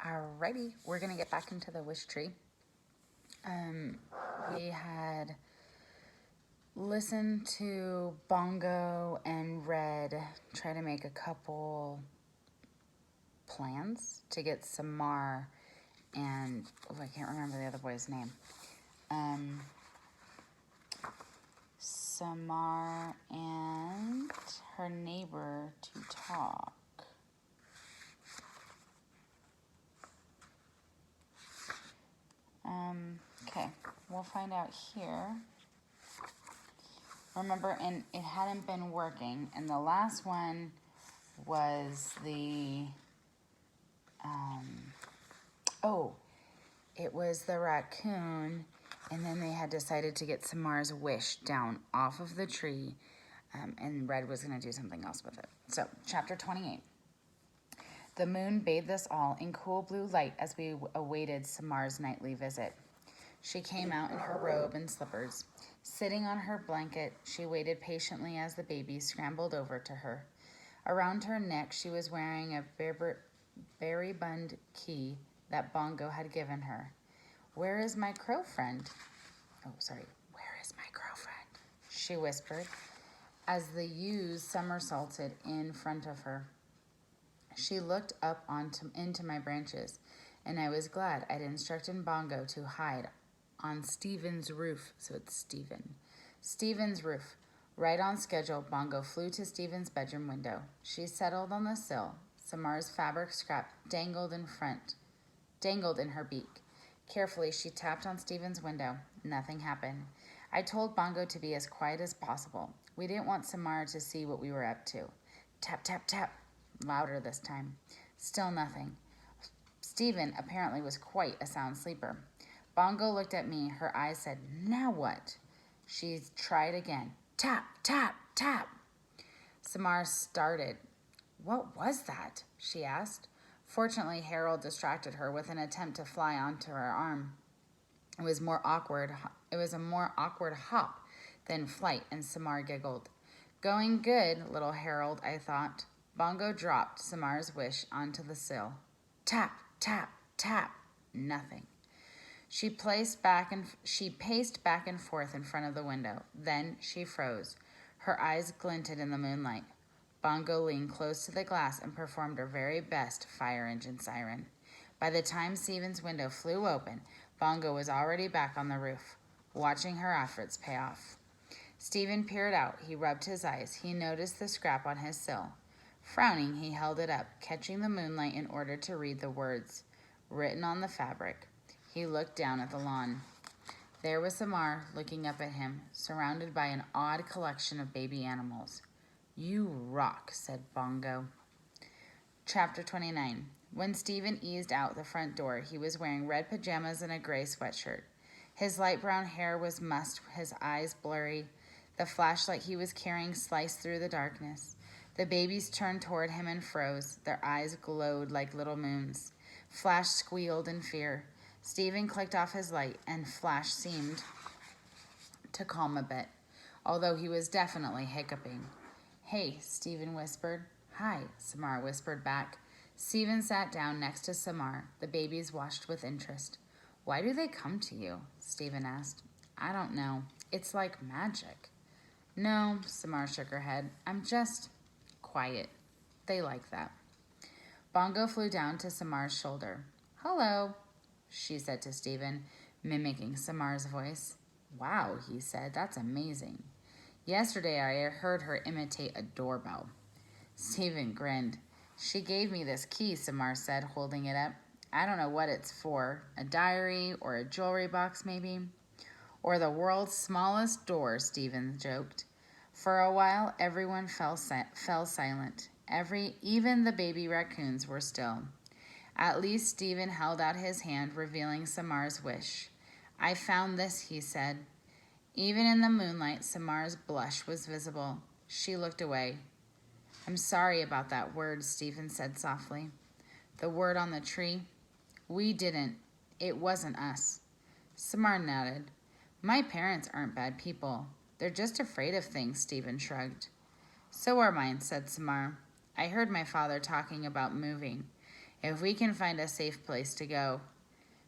Alrighty, we're gonna get back into the wish tree. We had listened to Bongo and Red try to make a couple plans to get Samar and, I can't remember the other boy's name. Samar and her neighbor to talk. Okay, we'll find out here. Remember, and it hadn't been working, and the last one was the, it was the raccoon, and then they had decided to get Samar's wish down off of the tree, and Red was going to do something else with it. So, chapter 28. The moon bathed us all in cool blue light as we awaited Samar's nightly visit. She came out in her robe and slippers. Sitting on her blanket, she waited patiently as the baby scrambled over to her. Around her neck, she was wearing a berry-bund key that Bongo had given her. Where is my crow friend? Where is my crow friend? She whispered as the ewes somersaulted in front of her. She looked up into my branches, and I was glad I'd instructed Bongo to hide on Stephen's roof. So it's Stephen. Stephen's roof. Right on schedule, Bongo flew to Stephen's bedroom window. She settled on the sill. Samar's fabric scrap dangled in her beak. Carefully, she tapped on Stephen's window. Nothing happened. I told Bongo to be as quiet as possible. We didn't want Samar to see what we were up to. Tap, tap, tap. Louder this time. Still nothing. Stephen apparently was quite a sound sleeper. Bongo looked at me. Her eyes said, "Now what?" She tried again. Tap, tap, tap. Samar started. "What was that?" she asked. Fortunately, Harold distracted her with an attempt to fly onto her arm. It was a more awkward hop than flight, and Samar giggled. Going good, little Harold, I thought. Bongo dropped Samar's wish onto the sill. Tap, tap, tap. Nothing. She paced back and forth in front of the window. Then she froze. Her eyes glinted in the moonlight. Bongo leaned close to the glass and performed her very best fire engine siren. By the time Stephen's window flew open, Bongo was already back on the roof, watching her efforts pay off. Stephen peered out. He rubbed his eyes. He noticed the scrap on his sill. Frowning, he held it up, catching the moonlight in order to read the words written on the fabric. He looked down at the lawn. There was Samar looking up at him, surrounded by an odd collection of baby animals. You rock, said Bongo. Chapter 29. When Stephen eased out the front door, he was wearing red pajamas and a gray sweatshirt. His light brown hair was mussed, his eyes blurry. The flashlight he was carrying sliced through the darkness. The babies turned toward him and froze. Their eyes glowed like little moons. Flash squealed in fear. Stephen clicked off his light, and Flash seemed to calm a bit, although he was definitely hiccuping. Hey, Stephen whispered. Hi, Samar whispered back. Stephen sat down next to Samar. The babies watched with interest. Why do they come to you? Stephen asked. I don't know. It's like magic. No, Samar shook her head. I'm just quiet. They like that. Bongo flew down to Samar's shoulder. Hello, she said to Stephen, mimicking Samar's voice. Wow, he said, that's amazing. Yesterday I heard her imitate a doorbell. Stephen grinned. She gave me this key, Samar said, holding it up. I don't know what it's for. A diary or a jewelry box, maybe? Or the world's smallest door, Stephen joked. For a while, everyone fell silent. Even the baby raccoons were still. At least Stephen held out his hand, revealing Samar's wish. I found this, he said. Even in the moonlight, Samar's blush was visible. She looked away. I'm sorry about that word, Stephen said softly. The word on the tree? We didn't. It wasn't us. Samar nodded. My parents aren't bad people. They're just afraid of things, Stephen shrugged. So are mine, said Samar. I heard my father talking about moving. If we can find a safe place to go.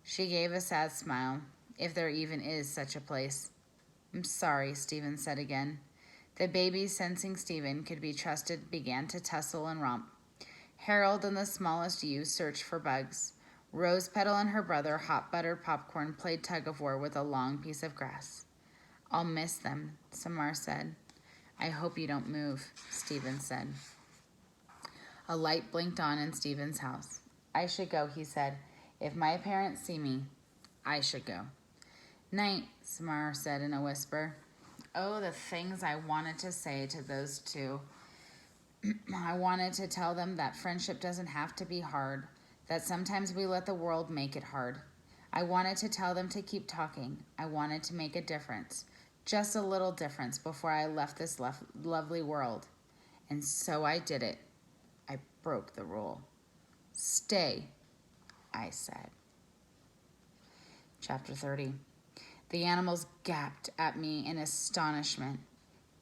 She gave a sad smile, if there even is such a place. I'm sorry, Stephen said again. The babies, sensing Stephen could be trusted, began to tussle and romp. Harold and the smallest ewe searched for bugs. Rose Petal and her brother, Hot Buttered Popcorn, played tug-of-war with a long piece of grass. I'll miss them, Samar said. I hope you don't move, Stephen said. A light blinked on in Stephen's house. I should go, he said. If my parents see me, I should go. Night, Samar said in a whisper. Oh, the things I wanted to say to those two. I wanted to tell them that friendship doesn't have to be hard, that sometimes we let the world make it hard. I wanted to tell them to keep talking. I wanted to make a difference, just a little difference before I left this lovely world. And so I did it. I broke the rule. Stay, I said. Chapter 30. The animals gaped at me in astonishment.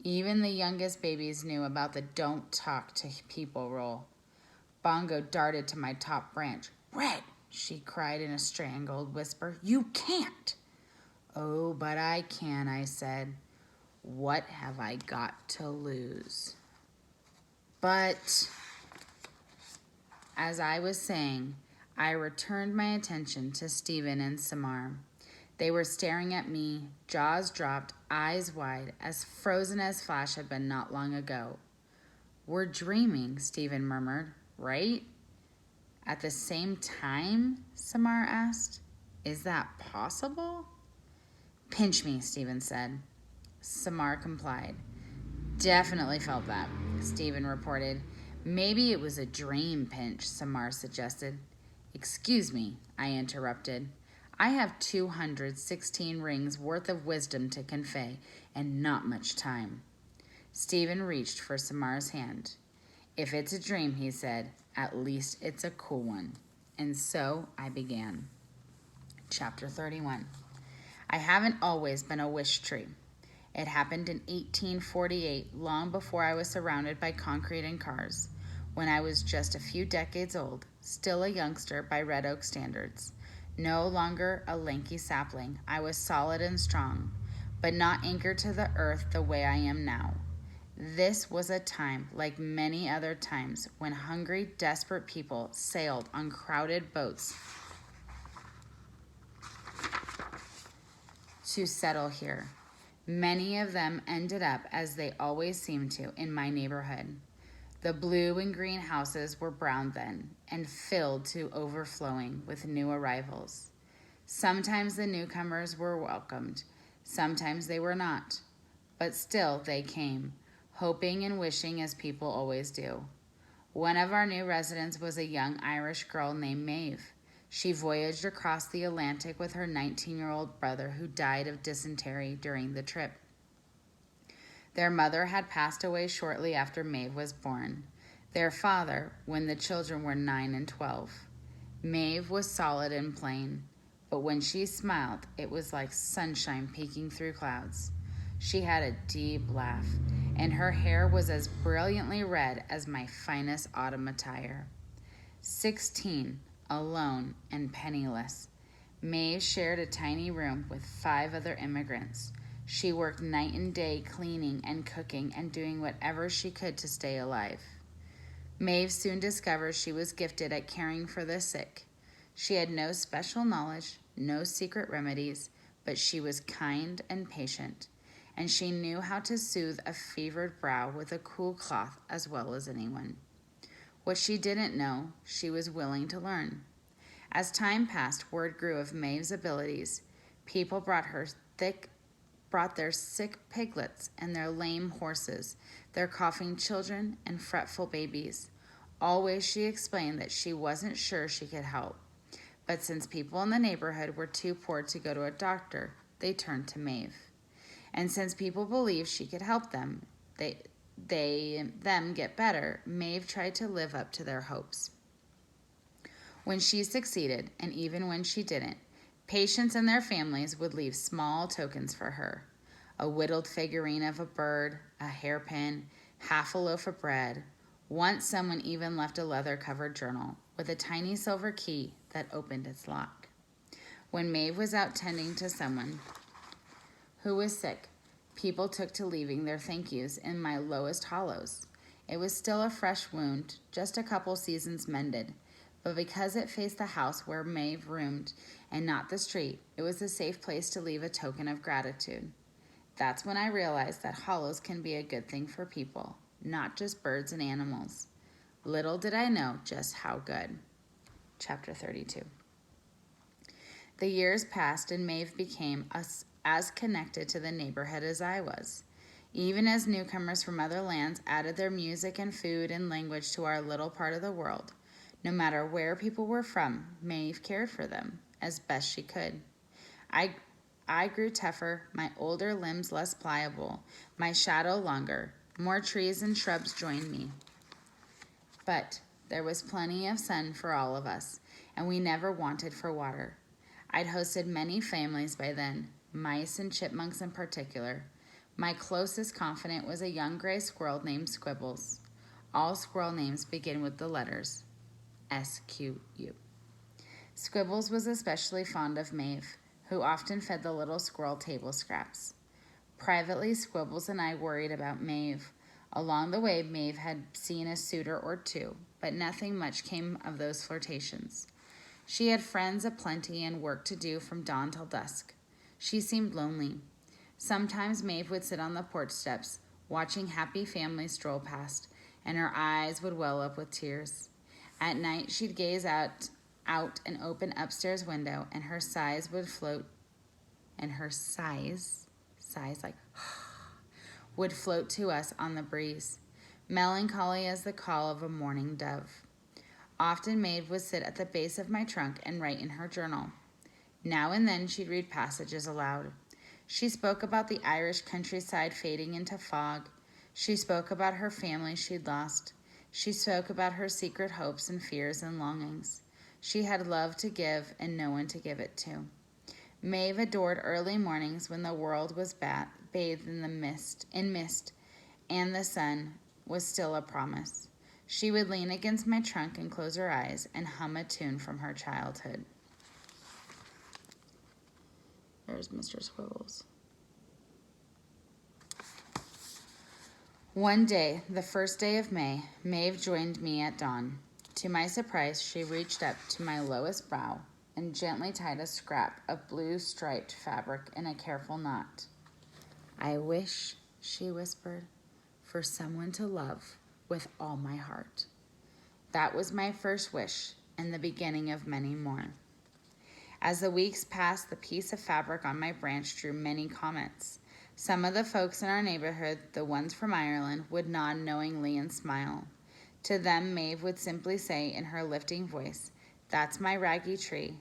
Even the youngest babies knew about the don't talk to people rule. Bongo darted to my top branch. Red, she cried in a strangled whisper. You can't. Oh, but I can, I said. What have I got to lose? But, as I was saying, I returned my attention to Stephen and Samar. They were staring at me, jaws dropped, eyes wide, as frozen as Flash had been not long ago. We're dreaming, Stephen murmured, right? At the same time, Samar asked. Is that possible? Pinch me, Stephen said. Samar complied. Definitely felt that, Stephen reported. Maybe it was a dream pinch, Samar suggested. Excuse me, I interrupted. I have 216 rings worth of wisdom to convey, and not much time. Stephen reached for Samar's hand. If it's a dream, he said, at least it's a cool one. And so I began. Chapter 31. I haven't always been a wish tree. It happened in 1848, long before I was surrounded by concrete and cars, when I was just a few decades old, still a youngster by Red Oak standards. No longer a lanky sapling, I was solid and strong, but not anchored to the earth the way I am now. This was a time, like many other times, when hungry, desperate people sailed on crowded boats to settle here. Many of them ended up, as they always seem to, in my neighborhood. The blue and green houses were brown then, and filled to overflowing with new arrivals. Sometimes the newcomers were welcomed, sometimes they were not, but still they came, hoping and wishing as people always do. One of our new residents was a young Irish girl named Maeve. She voyaged across the Atlantic with her 19-year-old brother who died of dysentery during the trip. Their mother had passed away shortly after Maeve was born. Their father, when the children were 9 and 12. Maeve was solid and plain, but when she smiled, it was like sunshine peeking through clouds. She had a deep laugh, and her hair was as brilliantly red as my finest autumn attire. 16, alone and penniless, Maeve shared a tiny room with 5 other immigrants. She worked night and day cleaning and cooking and doing whatever she could to stay alive. Maeve soon discovered she was gifted at caring for the sick. She had no special knowledge, no secret remedies, but she was kind and patient, and she knew how to soothe a fevered brow with a cool cloth as well as anyone. What she didn't know, she was willing to learn. As time passed, word grew of Maeve's abilities. People brought their sick piglets and their lame horses, their coughing children and fretful babies. Always she explained that she wasn't sure she could help. But since people in the neighborhood were too poor to go to a doctor, they turned to Maeve. And since people believed she could help them get better, Maeve tried to live up to their hopes. When she succeeded, and even when she didn't, patients and their families would leave small tokens for her. A whittled figurine of a bird, a hairpin, half a loaf of bread. Once someone even left a leather-covered journal with a tiny silver key that opened its lock. When Maeve was out tending to someone who was sick, people took to leaving their thank yous in my lowest hollows. It was still a fresh wound, just a couple seasons mended, but because it faced the house where Maeve roomed and not the street, it was a safe place to leave a token of gratitude. That's when I realized that hollows can be a good thing for people, not just birds and animals. Little did I know just how good. Chapter 32. The years passed and Maeve became as connected to the neighborhood as I was. Even as newcomers from other lands added their music and food and language to our little part of the world, no matter where people were from, Maeve cared for them as best she could. I grew tougher, my older limbs less pliable, my shadow longer. More trees and shrubs joined me. But there was plenty of sun for all of us, and we never wanted for water. I'd hosted many families by then, mice and chipmunks in particular. My closest confidant was a young gray squirrel named Squibbles. All squirrel names begin with the letters S-Q-U. Squibbles was especially fond of Maeve, who often fed the little squirrel table scraps. Privately, Squibbles and I worried about Maeve. Along the way, Maeve had seen a suitor or two, but nothing much came of those flirtations. She had friends aplenty and work to do from dawn till dusk. She seemed lonely. Sometimes Maeve would sit on the porch steps, watching happy families stroll past, and her eyes would well up with tears. At night, she'd gaze out an open upstairs window, and her sighs would float, would float to us on the breeze, melancholy as the call of a mourning dove. Often Maeve would sit at the base of my trunk and write in her journal. Now and then she'd read passages aloud. She spoke about the Irish countryside fading into fog. She spoke about her family she'd lost. She spoke about her secret hopes and fears and longings. She had love to give and no one to give it to. Maeve adored early mornings when the world was bathed in mist, and the sun was still a promise. She would lean against my trunk and close her eyes and hum a tune from her childhood. There's Mr. Squibbles. One day, the first day of May, Maeve joined me at dawn. To my surprise, she reached up to my lowest brow and gently tied a scrap of blue striped fabric in a careful knot. "I wish," she whispered, "for someone to love with all my heart." That was my first wish and the beginning of many more. As the weeks passed, the piece of fabric on my branch drew many comments. Some of the folks in our neighborhood, the ones from Ireland, would nod knowingly and smile. To them, Maeve would simply say in her lifting voice, "That's my raggy tree.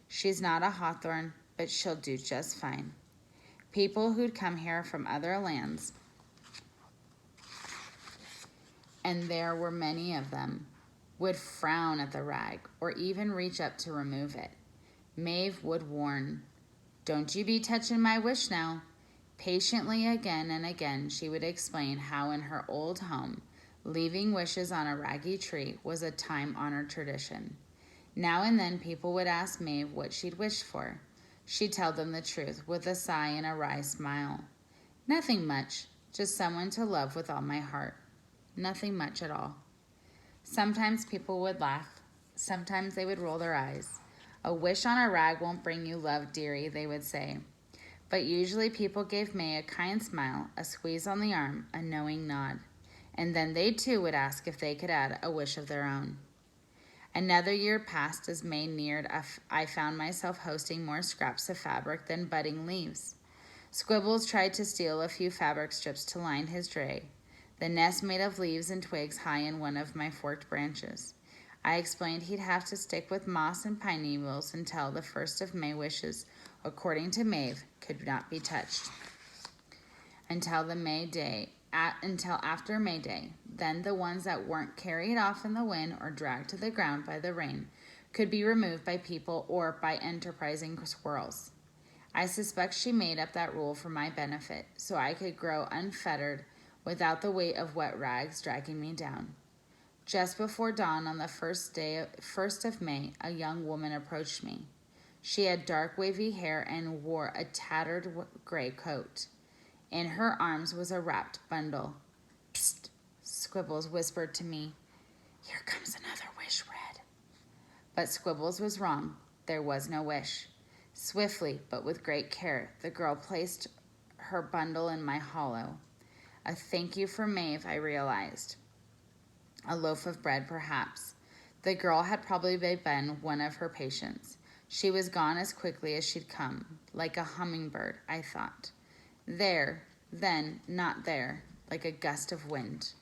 She's not a hawthorn, but she'll do just fine." People who'd come here from other lands, and there were many of them, would frown at the rag or even reach up to remove it. Maeve would warn, "Don't you be touching my wish now." Patiently again and again she would explain how in her old home, leaving wishes on a raggy tree was a time-honored tradition. Now and then people would ask Maeve what she'd wished for. She'd tell them the truth with a sigh and a wry smile. "Nothing much, just someone to love with all my heart." Nothing much at all. Sometimes people would laugh. Sometimes they would roll their eyes. "A wish on a rag won't bring you love, dearie," they would say. But usually people gave May a kind smile, a squeeze on the arm, a knowing nod. And then they too would ask if they could add a wish of their own. Another year passed. As May neared, I found myself hosting more scraps of fabric than budding leaves. Squibbles tried to steal a few fabric strips to line his dray, the nest made of leaves and twigs high in one of my forked branches. I explained he'd have to stick with moss and pine needles until the first of May wishes, according to Maeve, could not be touched. Until after May Day. Then the ones that weren't carried off in the wind or dragged to the ground by the rain could be removed by people or by enterprising squirrels. I suspect she made up that rule for my benefit, so I could grow unfettered without the weight of wet rags dragging me down. Just before dawn on the first of May, a young woman approached me. She had dark wavy hair and wore a tattered gray coat. In her arms was a wrapped bundle. Psst, Squibbles whispered to me. Here comes another wish, Red. But Squibbles was wrong. There was no wish. Swiftly, but with great care, the girl placed her bundle in my hollow. A thank you for Maeve, I realized. A loaf of bread, perhaps. The girl had probably been one of her patients. She was gone as quickly as she'd come, like a hummingbird, I thought. There, then, not there, like a gust of wind.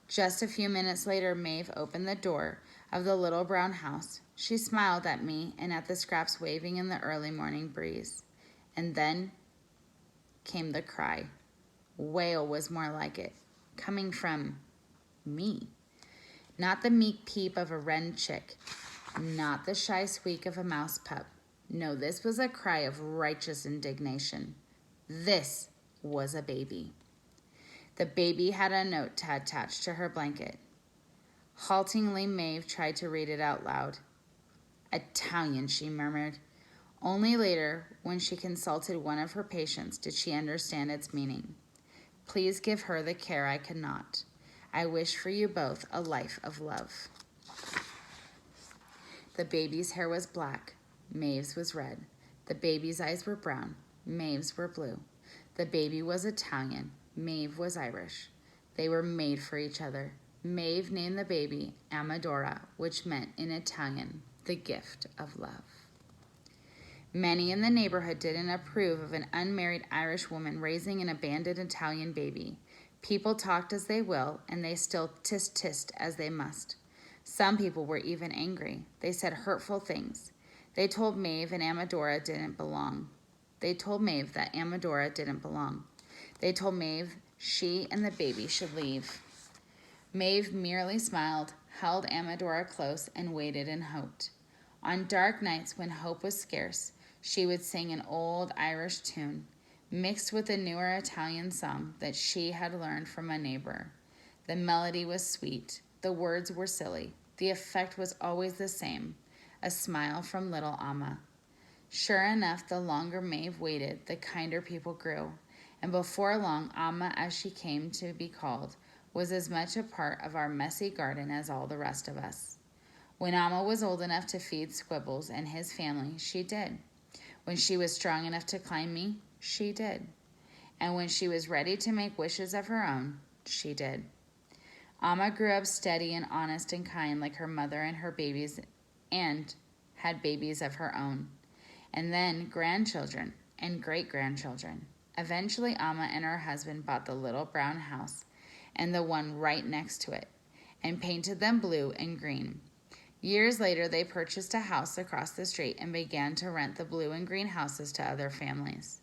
Just a few minutes later, Maeve opened the door of the little brown house. She smiled at me and at the scraps waving in the early morning breeze. And then came the cry. Wail was more like it, coming from me. Not the meek peep of a wren chick, not the shy squeak of a mouse pup. No, this was a cry of righteous indignation. This was a baby. The baby had a note attached to her blanket. Haltingly, Maeve tried to read it out loud. Italian, she murmured. Only later, when she consulted one of her patients, did she understand its meaning. Please give her the care I cannot. I wish for you both a life of love. The baby's hair was black. Maeve's was red. The baby's eyes were brown. Maeve's were blue. The baby was Italian. Maeve was Irish. They were made for each other. Maeve named the baby Amadora, which meant in Italian, the gift of love. Many in the neighborhood didn't approve of an unmarried Irish woman raising an abandoned Italian baby. People talked as they will, and they still tisk-tissed as they must. Some people were even angry. They said hurtful things. They told Maeve and Amadora didn't belong. They told Maeve that Amadora didn't belong. They told Maeve she and the baby should leave. Maeve merely smiled, held Amadora close, and waited and hoped. On dark nights when hope was scarce, she would sing an old Irish tune, mixed with a newer Italian song that she had learned from a neighbor. The melody was sweet. The words were silly. The effect was always the same, a smile from little Amma. Sure enough, the longer Maeve waited, the kinder people grew, and before long, Amma, as she came to be called, was as much a part of our messy garden as all the rest of us. When Amma was old enough to feed Squibbles and his family, she did. When she was strong enough to climb me, she did. And when she was ready to make wishes of her own, she did. Amma grew up steady and honest and kind like her mother and her babies, and had babies of her own. And then grandchildren and great-grandchildren. Eventually, Amma and her husband bought the little brown house and the one right next to it, and painted them blue and green. Years later, they purchased a house across the street and began to rent the blue and green houses to other families.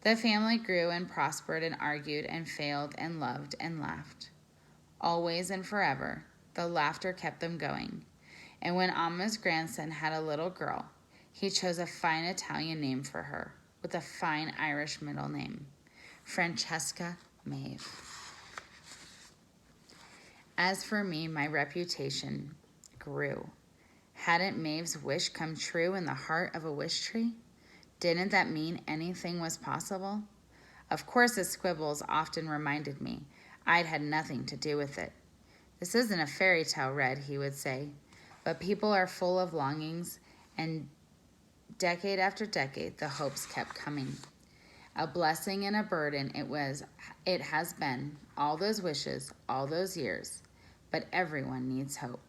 The family grew and prospered and argued and failed and loved and laughed. Always and forever, the laughter kept them going. And when Amma's grandson had a little girl, he chose a fine Italian name for her, with a fine Irish middle name, Francesca Maeve. As for me, my reputation grew. Hadn't Maeve's wish come true in the heart of a wish tree? Didn't that mean anything was possible? Of course, as Squibbles often reminded me, I'd had nothing to do with it. This isn't a fairy tale, Red, he would say, but people are full of longings, and decade after decade, the hopes kept coming. A blessing and a burden it has been, all those wishes, all those years, but everyone needs hope.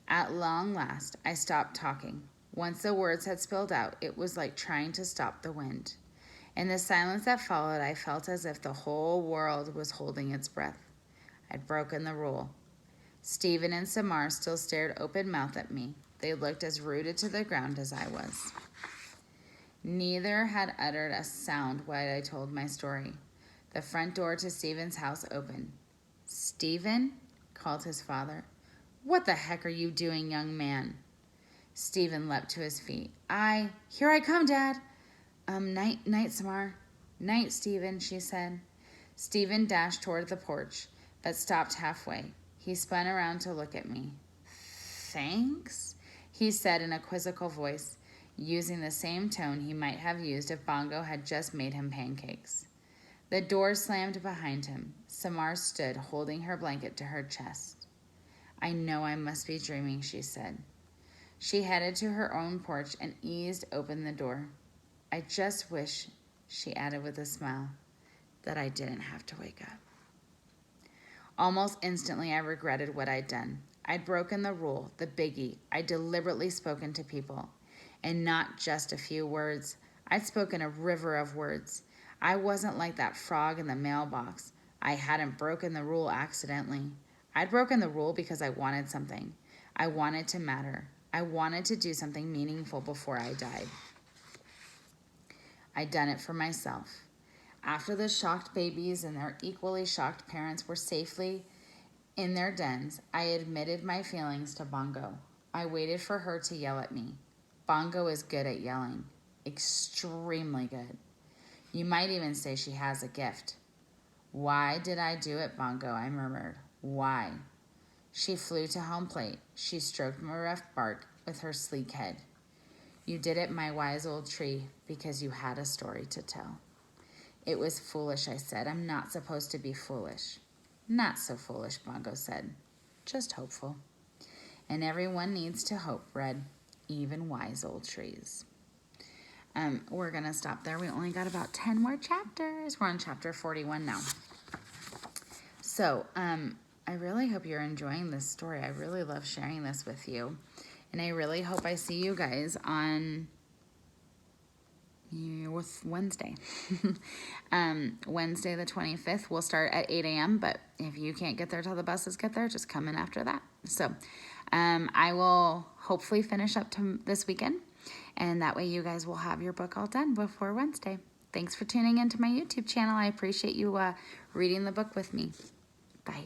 At long last, I stopped talking. Once the words had spilled out, it was like trying to stop the wind. In the silence that followed, I felt as if the whole world was holding its breath. I'd broken the rule. Stephen and Samar still stared open-mouthed at me. They looked as rooted to the ground as I was. Neither had uttered a sound while I told my story. The front door to Stephen's house opened. "Stephen?" called his father. "What the heck are you doing, young man?" Stephen leapt to his feet. Here I come, Dad." Night, Samar." "Night, Stephen," she said. Stephen dashed toward the porch, but stopped halfway. He spun around to look at me. Thanks, he said in a quizzical voice, using the same tone he might have used if Bongo had just made him pancakes. The door slammed behind him. Samar stood, holding her blanket to her chest. I know I must be dreaming, she said. She headed to her own porch and eased open the door. I just wish, she added with a smile, that I didn't have to wake up. Almost instantly, I regretted what I'd done. I'd broken the rule, the biggie. I'd deliberately spoken to people. And not just a few words. I'd spoken a river of words. I wasn't like that frog in the mailbox. I hadn't broken the rule accidentally. I'd broken the rule because I wanted something. I wanted to matter. I wanted to do something meaningful before I died. I'd done it for myself. After the shocked babies and their equally shocked parents were safely in their dens, I admitted my feelings to Bongo. I waited for her to yell at me. Bongo is good at yelling. Extremely good. You might even say she has a gift. Why did I do it, Bongo? I murmured. Why? She flew to home plate. She stroked my rough bark with her sleek head. You did it, my wise old tree, because you had a story to tell. It was foolish, I said. I'm not supposed to be foolish. Not so foolish, Bongo said. Just hopeful. And everyone needs to hope, Red, even wise old trees. We're going to stop there. We only got about 10 more chapters. We're on chapter 41 now. So, I really hope you're enjoying this story. I really love sharing this with you. And I really hope I see you guys on Wednesday. Wednesday the 25th. We'll start at 8 a.m. But if you can't get there till the buses get there, just come in after that. So I will hopefully finish up this weekend. And that way you guys will have your book all done before Wednesday. Thanks for tuning into my YouTube channel. I appreciate you reading the book with me. Bye.